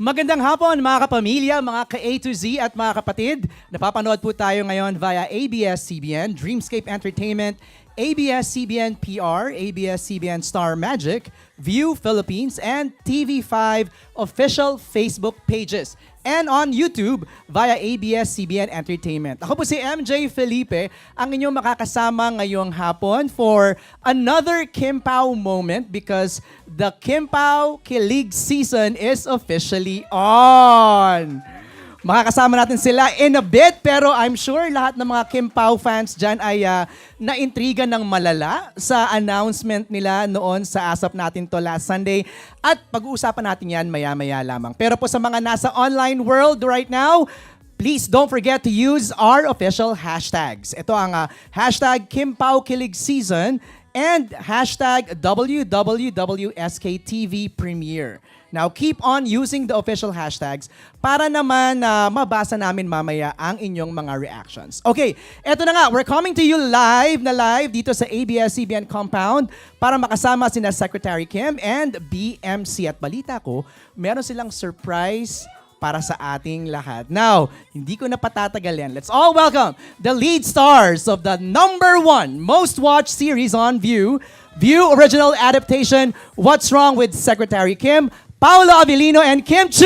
Magandang hapon mga kapamilya, mga ka-A to Z at mga kapatid. Napapanood po tayo ngayon via ABS-CBN, Dreamscape Entertainment, ABS-CBN PR, ABS-CBN Star Magic, View Philippines, and TV5 official Facebook pages. And on YouTube via ABS-CBN Entertainment. Ako po si MJ Felipe, ang inyong makakasama ngayong hapon for another Kim Pao moment because the Kim Pao Kilig season is officially on. Makakasama natin sila in a bit, pero I'm sure lahat ng mga Kim Pao fans dyan ay naintriga ng malala sa announcement nila noon sa ASAP natin to last Sunday. At pag-uusapan natin yan maya-maya lamang. Pero po sa mga nasa online world right now, please don't forget to use our official hashtags. Ito ang hashtag Kim Pao Kilig Season and hashtag WWWSKTV Premiere. Now, keep on using the official hashtags para naman mabasa namin mamaya ang inyong mga reactions. Okay, eto na nga. We're coming to you live dito sa ABS-CBN compound para makasama sina Secretary Kim and BMC. At balita ko, meron silang surprise para sa ating lahat. Now, hindi ko na patatagal yan. Let's all welcome the lead stars of the #1 most watched series on View original adaptation, What's Wrong with Secretary Kim, Paolo Avellino and Kim Chu!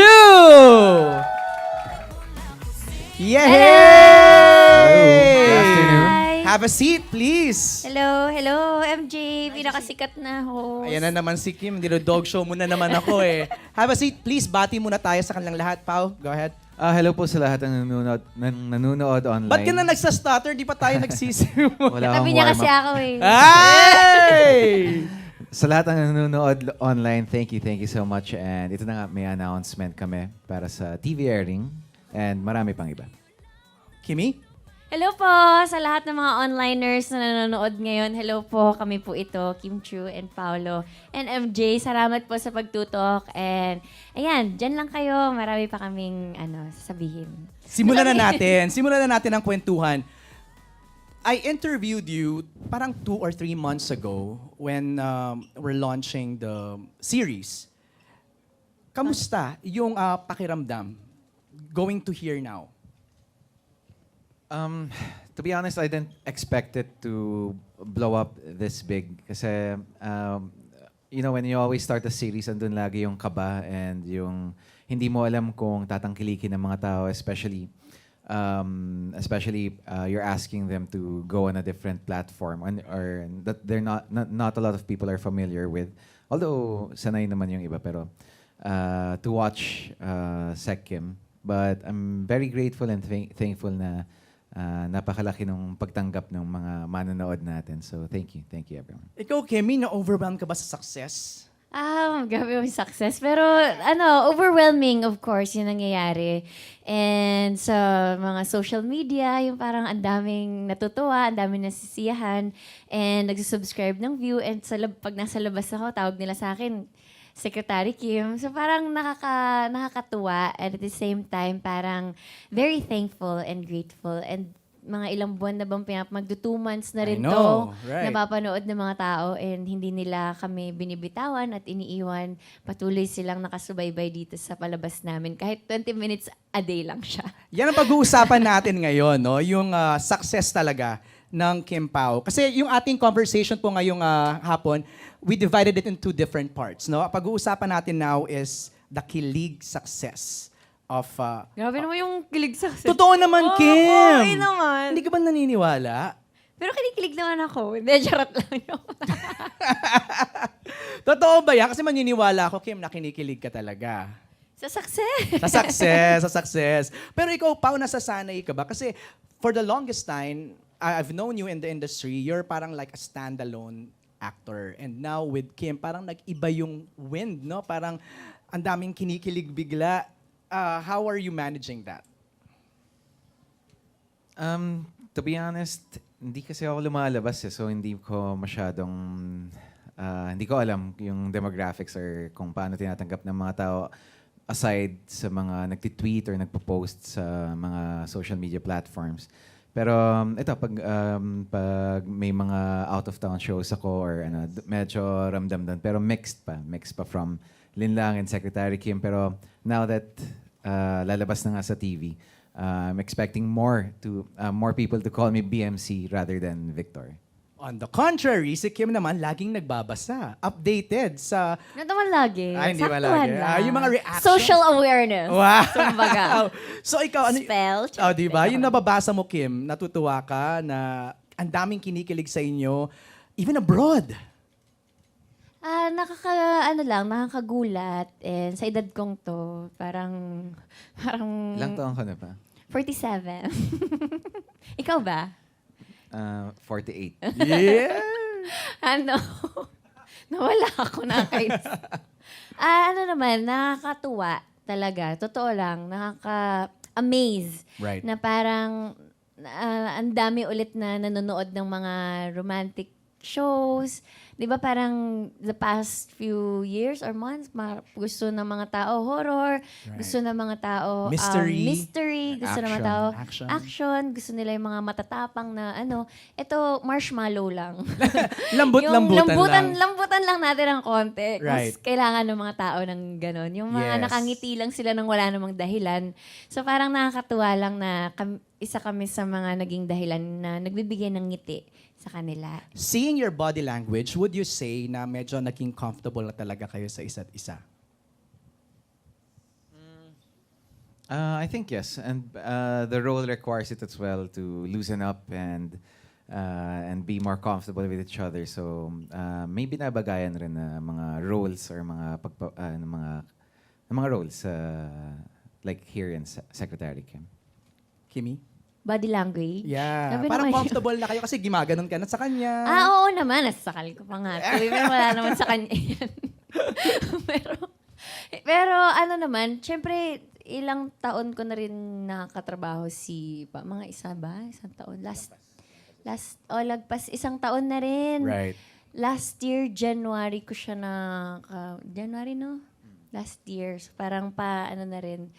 Yay! Good afternoon. Have a seat, please. Hello, MJ. Pinakasikat na host. Ayan na naman si Kim. Dog show muna naman ako eh. Have a seat, please. Bati muna tayo sa kanilang lahat. Pao, go ahead. Hello po sa lahat ng nanonood online. Ba't ka na nagsa-stutter? Di pa tayo nagsisimula. Wala Katabi akong niya kasi warm-up. ako eh. Ay! Sa lahat ng nanonood online, thank you so much. And ito na nga, may announcement kami para sa TV airing and marami pang iba. Kimi? Hello po sa lahat ng mga onliners na nanonood ngayon. Hello po, kami po ito, Kim Chu and Paolo. And MJ, salamat po sa pagtutok. And ayan, dyan lang kayo. Marami pa kaming sasabihin. Simulan na natin ang kwentuhan. I interviewed you parang 2 or 3 months ago when we're launching the series. Kamusta yung pakiramdam going to here now? To be honest, I didn't expect it to blow up this big. Kasi, when you always start a series, andun lagi yung kaba and yung hindi mo alam kung tatangkilikin ng mga tao, especially you're asking them to go on a different platform or that they're not a lot of people are familiar with. Although, sanay naman yung iba, pero to watch Sec Kim. But I'm very grateful and thankful na napakalaki ng pagtanggap ng mga manonood natin. So, thank you everyone. Ikaw, Kimi, na-overwhelm ka ba sa success? Grabe yung success. Pero, overwhelming, of course, yung nangyayari. And sa mga social media, yung parang ang daming natutuwa, ang daming nasisiyahan, and nagsusubscribe ng View. And pag nasa labas ako, tawag nila sa akin, Secretary Kim. So parang nakakatuwa. And at the same time, parang very thankful and grateful. And mga ilang buwan na bang magdo 2 months na rin I know, right. napapanood ng mga tao and hindi nila kami binibitawan at iniiwan. Patuloy silang nakasubaybay dito sa palabas namin. Kahit 20 minutes a day lang siya. Yan ang pag-uusapan natin ngayon, no? Yung success talaga ng Kim Pao. Kasi yung ating conversation po ngayong hapon, we divided it into different parts, no? Pag-uusapan natin now is the kilig success of... Grabe naman yung kilig sa Totoo naman, Kim! Okay naman. Hindi ka ba naniniwala? Pero kinikilig naman ako. Hindi, charot lang yun. Totoo ba yan? Kasi maniniwala ako, Kim, na kinikilig ka talaga. Sa success. Sa success. Pero ikaw, Pao, nasasanay ka ba? Kasi for the longest time, I've known you in the industry, you're parang like a standalone actor. And now with Kim, parang nag-iba yung wind, no? Parang ang daming kinikilig bigla. How are you managing that? To be honest, hindi kasi ako lumalabas so hindi ko masyadong, hindi ko alam yung demographics or kung paano tinatanggap ng mga tao aside sa mga nagtitweet or nagpo-post sa mga social media platforms. Pero ito, pag may mga out-of-town shows ako or medyo ramdam doon. Pero mixed pa from Linlang and Secretary Kim. Pero now that lalabas na nga sa TV, I'm expecting more people to call me BMC rather than Victor. On the contrary, si Kim naman laging nagbabasa. Updated sa... Ano naman lagi? Hindi ba Saktuhan lagi? lang. Yung mga reactions. Social awareness. Wow! Kumbaga. So ikaw, ano... Spell. Oh, di ba? Yung nababasa mo, Kim, natutuwa ka na ang daming kinikilig sa inyo, even abroad. Nakakagulat. And sa edad kong to, parang Ilang taon ka na pa? 47. Ikaw ba? 48. Yeah! Ano? Nawala ako na naman, nakakatuwa talaga. Totoo lang, nakaka-amaze. Right. Na parang ang dami ulit na nanonood ng mga romantic shows. Di ba parang the past few years or months, gusto ng mga tao horror, gusto ng mga tao mystery, gusto ng mga tao action, gusto nila yung mga matatapang na ito marshmallow lang. Lambutan lang. Lambutan lang natin ang konti. Right. Mas kailangan ng mga tao ng ganon. Yung mga nakangiti lang sila nang wala namang dahilan. So parang nakakatuwa lang na isa kami sa mga naging dahilan na nagbibigay ng ngiti sa kanila. Seeing your body language, would you say na medyo naging comfortable na talaga kayo sa isa't isa? I think yes, and the role requires it as well to loosen up and be more comfortable with each other. So maybe nabagayan rin na mga roles or mga roles like here in Secretary Kim. Kimi? Body language. Yeah. Sabi Parang naman comfortable na kayo kasi gimaganon ka na sa kanya. oo naman. Nasakal ko pa nga. Pero wala naman sa kanya yan. pero ano naman, syempre, ilang taon ko na rin nakakatrabaho mga isang taon. Lagpas isang taon na rin. Right. Last year, January ko siya January, no? Last year. So, parang na rin.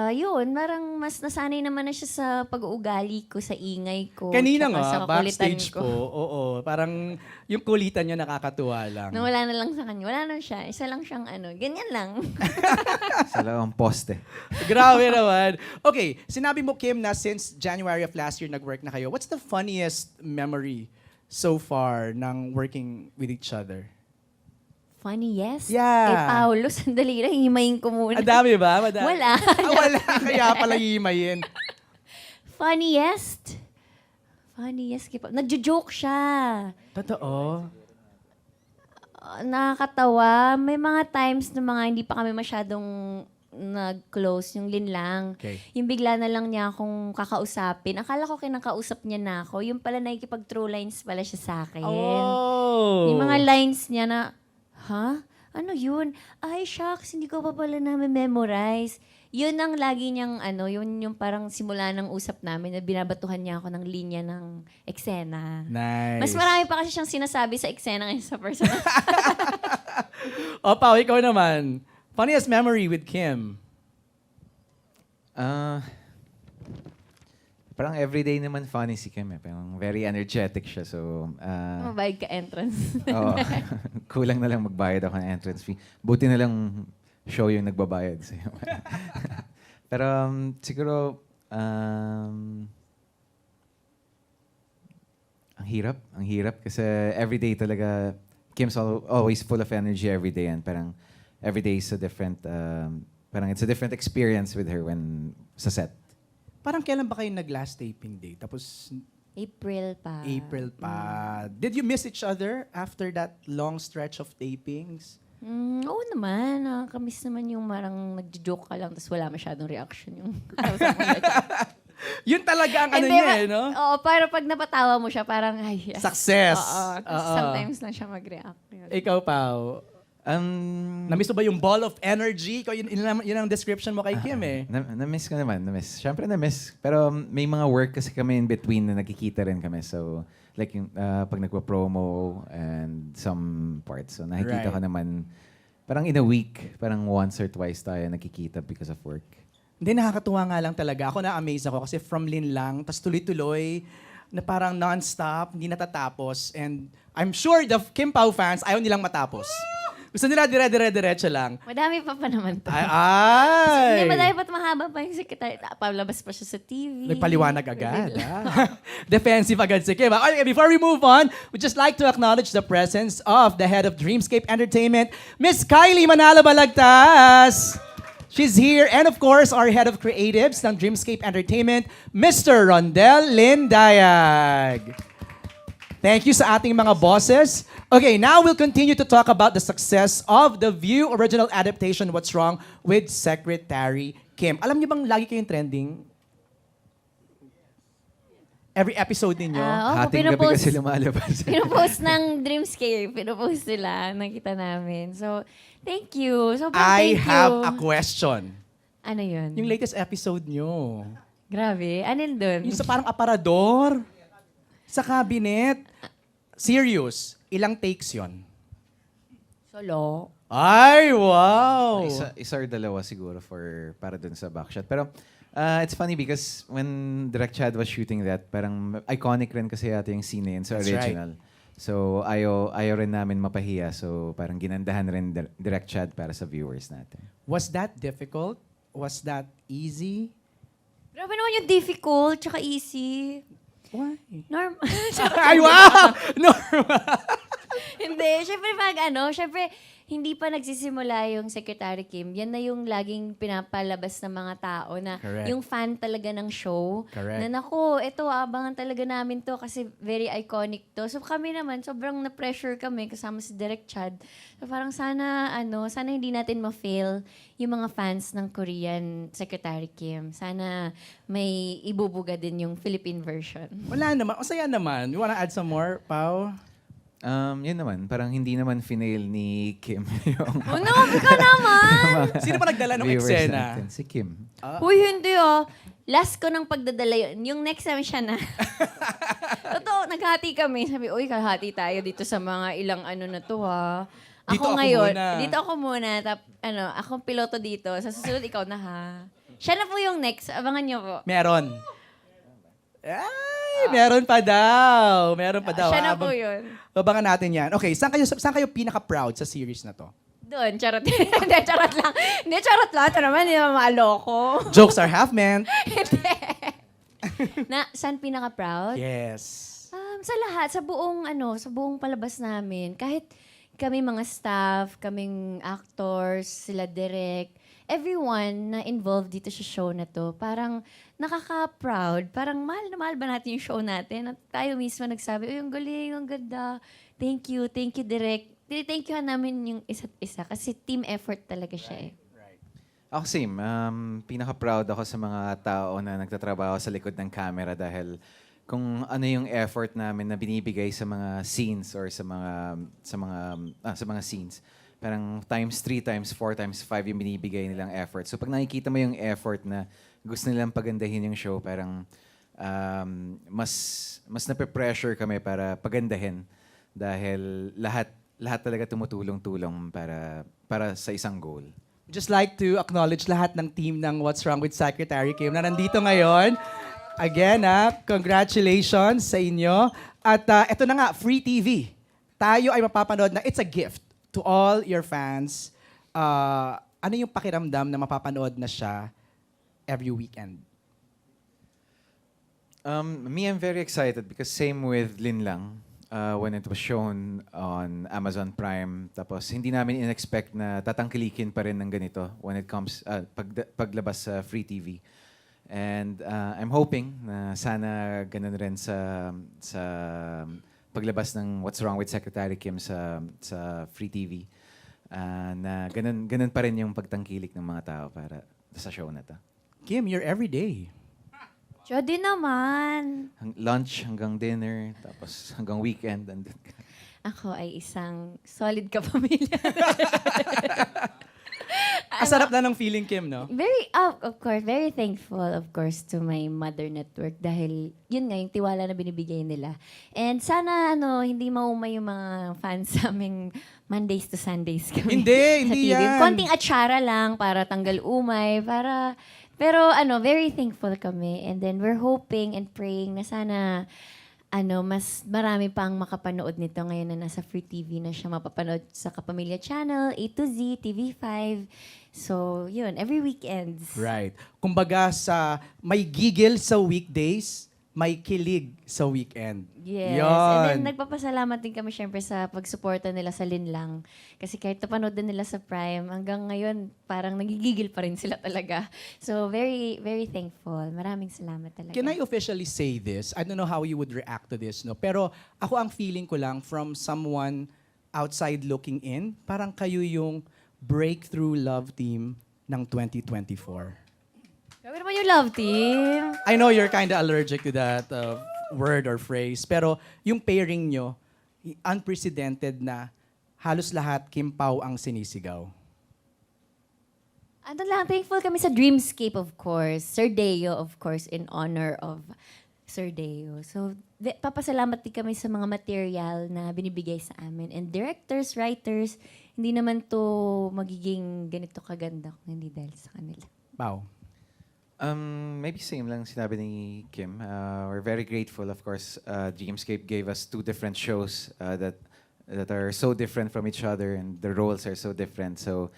Yun, parang mas nasanay naman na siya sa pag-uugali ko, sa ingay ko. Kanina tsaka sa nga, kakulitan backstage ko. po, oo, parang yung kulitan niya nakakatuwa lang. Wala na lang sa kanya. Wala na siya. Isa lang siyang ganyan lang. Sa lawang poste. Grabe naman. Okay, sinabi mo, Kim, na since January of last year nag-work na kayo, what's the funniest memory so far ng working with each other? Funny, yes. Yeah. Kay Paolo, sandali lang, himayin ko muna. Ang dami ba? Madami. Wala. Wala. Kaya pala himayin. Funniest? Kay Paolo. Nagjo-joke siya. Totoo. Nakakatawa. May mga times na hindi pa kami masyadong nag-close, yung linlang. Okay. Yung bigla na lang niya akong kakausapin. Akala ko kinakausap niya na ako. Yung pala nakikipag-true lines pala siya sa akin. Oh. Yung mga lines niya na, ano yun? Ay, shucks, hindi ko pa pala memorize. Yun ang lagi niyang, yun yung parang simula ng usap namin na binabatuhan niya ako ng linya ng eksena. Nice. Mas marami pa kasi siyang sinasabi sa eksena ngayon sa personal. O, Pao, ikaw naman. Funniest memory with Kim? Parang everyday naman funny si Kim. Parang very energetic siya. So, Mabayad ka entrance. oo. Kulang na lang magbayad ako ng entrance fee. Buti na lang show yung nagbabayad sa'yo. Pero siguro, ang hirap. Kasi everyday talaga, Kim's always full of energy everyday. And parang everyday is a different, parang it's a different experience with her when sa set. Parang kailan ba kayo nag-last taping day? Tapos April pa. Did you miss each other after that long stretch of tapings? Oo naman. Nakakamiss naman yung marang nagjo-joke ka lang tapos wala masyadong reaction yung Yun talaga ang niya, no? Oo, para pag napatawa mo siya, parang, ay, yes. Success. Oo. Tapos sometimes lang siya mag-react. Yun. Ikaw, Pao. Namiss mo ba yung ball of energy? Yun ang description mo kay Kim eh. Na-miss ko naman. Siyempre na-miss. Pero may mga work kasi kami in between na nakikita rin kami. So, like yung pag nagpa-promo and some parts. So, nakikita ko naman, parang in a week, parang once or twice tayo nakikita because of work. Hindi, nakakatuwa nga lang talaga. Ako na-amaze ako kasi from Lin lang, tas tuloy-tuloy, na parang non-stop, hindi natatapos. And I'm sure the Kim Pao fans, ayaw nilang matapos. Gusto nila dire-diretso lang. Madami pa naman to. Ay! Hindi, madami pa't mahaba pa yung secretary. Palabas pa siya sa TV. Nagpaliwanag agad. Defensive agad si Kim. Okay, before we move on, we'd just like to acknowledge the presence of the head of Dreamscape Entertainment, Miss Kylie Manalo Balagtas. She's here. And of course, our head of creatives ng Dreamscape Entertainment, Mr. Rondel Lindayag. Thank you sa ating mga bosses. Okay, now we'll continue to talk about the success of the View original adaptation, What's Wrong with Secretary Kim. Alam niyo bang lagi kayong trending? Every episode ninyo? Hating gabi kasi lumalabas. Pinupost ng Dreamscape. Pinupost sila. Nakita namin. So, thank you. So, I thank have you. a question. Ano yun? Yung latest episode nyo. Grabe. Anil dun? Yung sa parang aparador. Sa cabinet. Serious. Ilang takes yon? Solo. Ay, wow! Isa or dalawa siguro para dun sa backshot. Pero it's funny because when Direct Chad was shooting that, parang iconic rin kasi yata yung scene na yun sa That's original. So ayaw rin namin mapahiya. So parang ginandahan rin Direct Chad para sa viewers natin. Was that difficult? Was that easy? Grabe naman yung difficult, tsaka easy. Why? Normal. Ay, wow! Normal! Hindi. Syempre, hindi pa nagsisimula yung Secretary Kim. Yan na yung laging pinapalabas ng mga tao na Correct. yung fan talaga ng show. Correct. Na naku, ito, abangan talaga namin to kasi very iconic to. So kami naman, sobrang na-pressure kami kasama si Direk Chad. So parang sana hindi natin ma-fail yung mga fans ng Korean Secretary Kim. Sana may ibubuga din yung Philippine version. Wala naman. O saya naman. You wanna add some more, Pao? Yun naman, parang hindi naman finail ni Kim yung Oh no, ka naman! Sino ba nagdala ng viewers eksena? natin. Si Kim. Uy, hindi oh. Last ko nang pagdadala yun. Yung next time siya na. Totoo, naghati kami. Sabi, uy, kahati tayo dito sa mga ilang na to ha. Dito ako ngayon, muna. dito ako muna. Akong piloto dito. Sa susunod, ikaw na ha. Siya na po yung next. Abangan niyo po. Meron. Ay, meron pa daw. Meron pa daw. Siya na po yun. Babangan natin yan. Okay, saan kayo pinaka-proud sa series na to? Doon, charot. Hindi, charot lang. Hindi, charot lang. Ito naman, hindi naman maaloko. Jokes are half meant. Hindi. Saan pinaka-proud? Yes. Sa lahat, sa buong palabas namin. Kahit kami mga staff, kaming actors, sila direct, everyone na involved dito sa show na to, parang nakaka-proud. Parang mahal na mahal ba natin yung show natin? At tayo mismo nagsabi, uy, ang galing, ang ganda. Thank you, direct. Thank you namin yung isa't isa kasi team effort talaga siya eh. Ako same. Pinaka-proud ako sa mga tao na nagtatrabaho sa likod ng camera dahil kung ano yung effort namin na binibigay sa mga scenes or sa mga scenes. Parang times 3, times 4, times 5 yung binibigay nilang effort. So pag nakikita mo yung effort na gusto nilang pagandahin yung show, parang mas nape-pressure kami para pagandahin dahil lahat talaga tumutulong-tulong para sa isang goal. Just like to acknowledge lahat ng team ng What's Wrong with Secretary Kim na nandito ngayon. Again, congratulations sa inyo. At ito na nga, free TV. Tayo ay mapapanood na it's a gift to all your fans. Ano yung pakiramdam na mapapanood na siya every weekend? Me, I'm very excited because same with Lin Lang. When it was shown on Amazon Prime. Tapos hindi namin in-expect na tatangkilikin pa rin ng ganito when it comes paglabas sa free TV. And I'm hoping na sana ganun rin sa paglabas ng What's Wrong with Secretary Kim sa free TV. Na ganun pa rin yung pagtangkilik ng mga tao para sa show na to. Kim, you're everyday. Jody naman. Lunch hanggang dinner, tapos hanggang weekend. Ako ay isang solid kapamilya. Asarap na ng feeling, Kim, no? Of course, very thankful, of course, to my mother network dahil yun nga, yung tiwala na binibigay nila. And sana, hindi maumay yung mga fans sa aming Mondays to Sundays kami. Hindi sa TV. yan. Konting atsara lang para tanggal umay, pero very thankful kami. And then we're hoping and praying na sana mas marami pang makapanood nito ngayon na nasa Free TV na siya mapapanood sa Kapamilya Channel, A to Z, TV5. So, yun, every weekends. Right. Kumbaga may gigil sa weekdays, may kilig sa weekend. Yes. Yun. And then, nagpapasalamat din kami syempre sa pagsuporta nila sa Linlang. Kasi kahit napanood din nila sa Prime, hanggang ngayon, parang nagigigil pa rin sila talaga. So, very, very thankful. Maraming salamat talaga. Can I officially say this? I don't know how you would react to this, no? Pero ako ang feeling ko lang from someone outside looking in, parang kayo yung breakthrough love team ng 2024. Gawin naman yung love team. I know you're kind of allergic to that word or phrase, pero yung pairing nyo, unprecedented na halos lahat Kim Pao ang sinisigaw. Ano lang, thankful kami sa Dreamscape, of course. Sir Deo, of course, in honor of Sir Deo. So, papasalamat din kami sa mga material na binibigay sa amin. And directors, writers, hindi naman to magiging ganito kaganda kung hindi dahil sa kanila. Pao. Maybe same lang sinabi ni Kim. We're very grateful, of course. Dreamscape gave us 2 different shows that are so different from each other, and the roles are so different. So,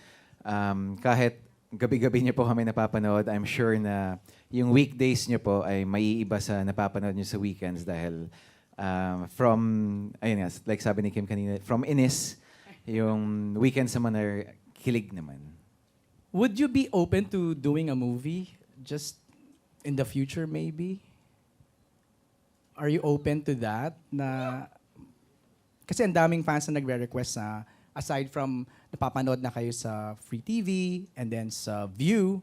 kahit gabi-gabi niyo po kami napapanood, I'm sure na yung weekdays niyo po ay maiiba sa napapanood niyo sa weekends dahil ayun nga, like sabi ni Kim kanina, from Inis, yung weekends naman are kilig naman. Would you be open to doing a movie just in the future maybe? Are you open to that? Kasi ang daming fans na nagre-request na aside from napapanood na kayo sa Free TV and then sa View,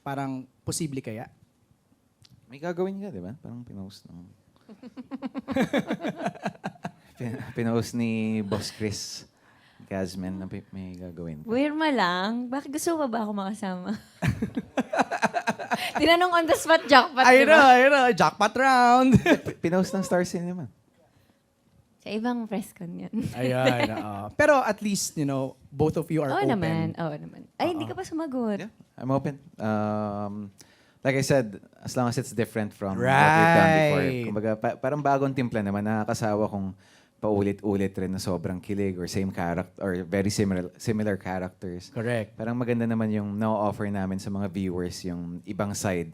parang posible kaya? May gagawin ka, di ba? Parang pinost ng... pinost ni Boss Chris Gasman na may gagawin. Wirma lang. Bakit gusto mo ba ako makasama? Tinanong on the spot jackpot, di ba? Ayun na, jackpot round. Pinost ng Star Cinema. Sa ibang press con yan. Ayan, pero at least, both of you are Oo open. naman, oo naman. Ay, hindi ka pa sumagot. Yeah, I'm open. Like I said, as long as it's different from what we've done before. Right. Kumbaga, parang bagong timpla naman. Nakakasawa kung paulit-ulit rin na sobrang kilig or same character or very similar characters. Correct. Parang maganda naman yung na-offer namin sa mga viewers yung ibang side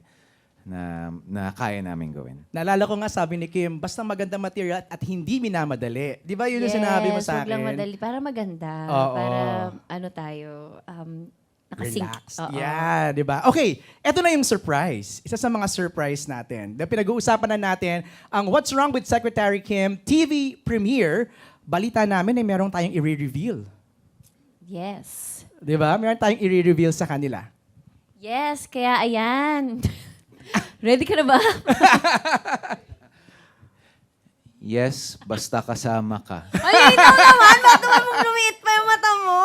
na kaya namin gawin. Naalala ko nga sabi ni Kim, basta maganda material at hindi minamadali. Di ba yun yung sinabi mo sa Yes, wag lang akin? madali. Para maganda. Oo. Para tayo, nakasync. Relax. Oo. Yeah, di ba? Okay, eto na yung surprise. Isa sa mga surprise natin. Pinag-uusapan na natin ang What's Wrong with Secretary Kim TV premiere. Balita namin ay meron tayong i-reveal. Yes. Di ba? Meron tayong i-reveal sa kanila. Yes, kaya ayan. Ready ka na ba? Yes, basta kasama ka. Ay, ito naman! Ba't naman mong lumiit pa yung mata mo?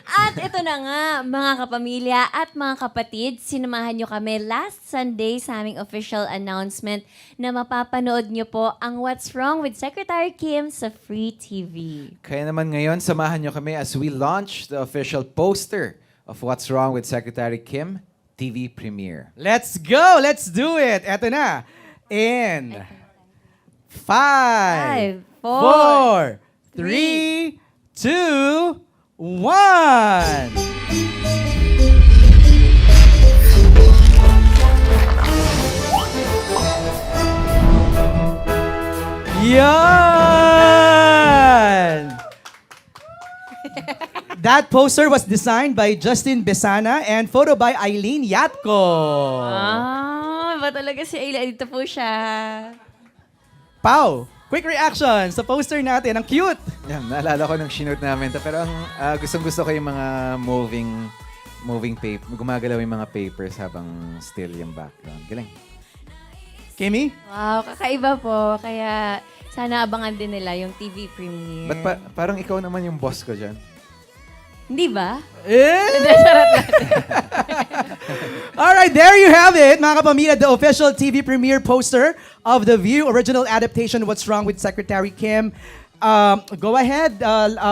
At ito na nga, mga kapamilya at mga kapatid, sinamahan nyo kami last Sunday sa aming official announcement na mapapanood nyo po ang What's Wrong with Secretary Kim sa Free TV. Kaya naman ngayon, samahan nyo kami as we launch the official poster of What's Wrong with Secretary Kim TV premiere. Let's go! Let's do it! Eto na. In 5, 4, 3, 2, 1. Yan! That poster was designed by Justin Besana and photo by Eileen Yatko. Ba talaga si Ayla? Dito po siya. Pau, quick reaction sa poster natin. Ang cute! Yan, naalala ko nung shinoot namin to. Pero ang gustong-gusto ko yung mga moving paper. Gumagalaw yung mga papers habang still yung background. Galing. Kimi? Wow, kakaiba po. Kaya sana abangan din nila yung TV premiere. Ba't parang ikaw naman yung boss ko dyan? Hindi ba? Alright, there you have it, mga kapamilya, the official TV premiere poster of The View original adaptation, What's Wrong with Secretary Kim. Go ahead.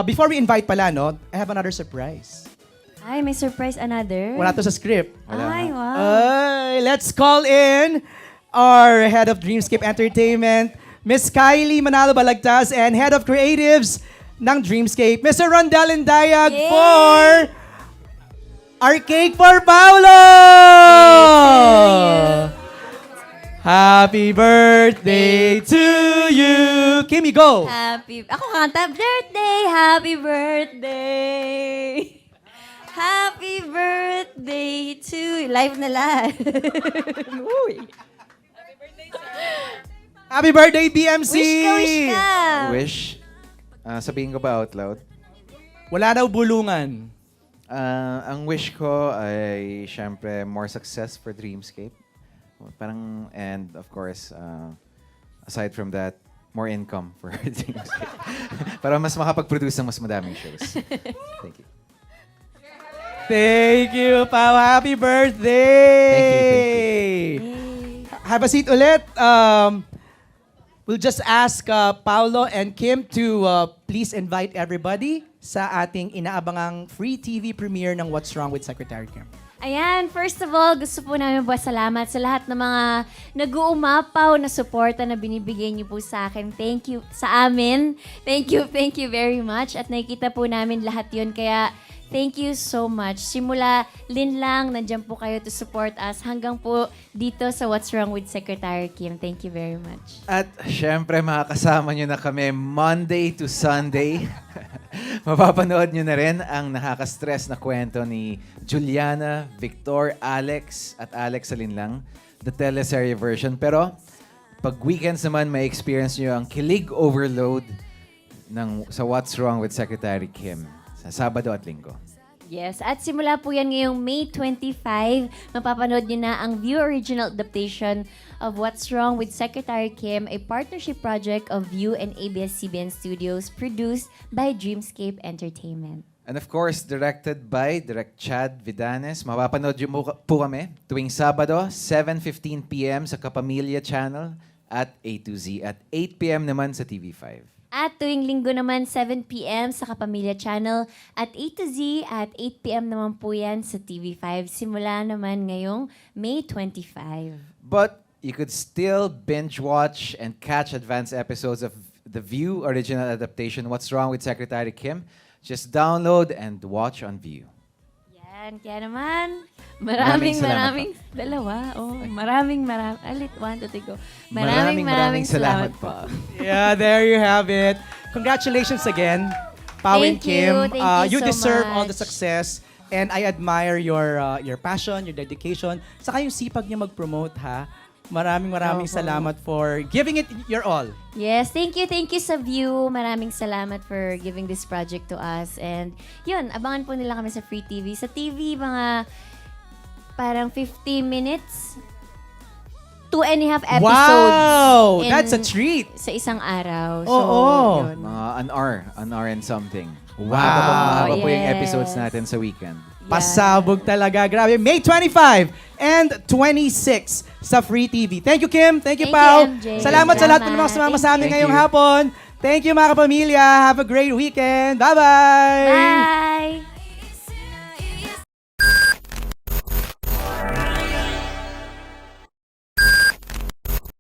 Before we invite pala, no, I have another surprise. Ay, may surprise another. Wala to sa script. Wala Ay, nga. wow. Ay, let's call in our Head of Dreamscape Entertainment, Miss Kylie Manalo Balagtas, and Head of Creatives ng Dreamscape, Mr. Rondel Indayag Yay! for our cake for Paolo! Happy birthday to you! Kimmy, go! Ako kanta, happy birthday! Happy birthday to live na lahat. Uy. Happy birthday, BMC! Wish ka! Wish? Sabihin ko ba out loud? Wala daw bulungan. Ang wish ko ay syempre more success for Dreamscape. Parang, and of course, aside from that, more income for Dreamscape. Para mas makapag-produce ng mas madaming shows. Thank you. Thank you, Pao. Happy birthday! Have a seat ulit. We'll just ask Paolo and Kim to please invite everybody sa ating inaabangang free TV premiere ng What's Wrong with Secretary Kim. Ayan, first of all, gusto po namin po salamat sa lahat ng mga nag-uumapaw na suporta na binibigay niyo po sa akin. Thank you sa amin. Thank you very much. At nakikita po namin lahat yun. Kaya thank you so much. Simula linlang, nandiyan po kayo to support us hanggang po dito sa What's Wrong with Secretary Kim. Thank you very much. At syempre, makakasama nyo na kami Monday to Sunday. Mapapanood nyo na rin ang nakaka-stress na kwento ni Juliana, Victor, Alex, at Alex Alinlang, the teleserye version. Pero pag weekends naman, may experience nyo ang kilig overload sa What's Wrong with Secretary Kim sa Sabado at Linggo. Yes, at simula po yan ngayong May 25, mapapanood nyo na ang View Original Adaptation of What's Wrong with Secretary Kim, a partnership project of View and ABS-CBN Studios produced by Dreamscape Entertainment. And of course, directed by Direct Chad Vidanes. Mapapanood nyo po kami tuwing Sabado, 7:15 p.m. sa Kapamilya Channel at A to Z at 8 p.m. naman sa TV5. At tuwing linggo naman, 7 p.m. sa Kapamilya Channel at A to Z at 8 p.m. naman po yan sa TV5. Simula naman ngayong May 25. But you could still binge watch and catch advanced episodes of the View original adaptation, What's Wrong with Secretary Kim. Just download and watch on View. Yan, kaya naman, Maraming salamat maraming, alit, 1, 2, 3, go. Maraming salamat po. Yeah, there you have it. Congratulations again, Pao and Thank Kim. you. Thank you You so deserve all the much. success. And I admire your passion, your dedication. Saka yung sipag niya mag-promote, ha? Maraming Opo. salamat for giving it your all. Yes, thank you sa View. Maraming salamat for giving this project to us. And yun, abangan po nila kami sa Free TV. Sa TV, mga parang 50 minutes, 2.5 episodes. Wow! in- That's a treat. Sa isang araw. So, Oo. yun. Mga an hour and something. Wow. Mahaba po yung Yes. episodes natin sa weekend. Pasabog talaga. Grabe. May 25 and 26 sa Free TV. Thank you, Kim. Thank you, Thank Pao. you, MJ. Salamat sa lahat po ng mga Salamat. sumama sa amin Thank ngayong you. hapon. Thank you, mga kapamilya. Have a great weekend. Bye-bye! Bye!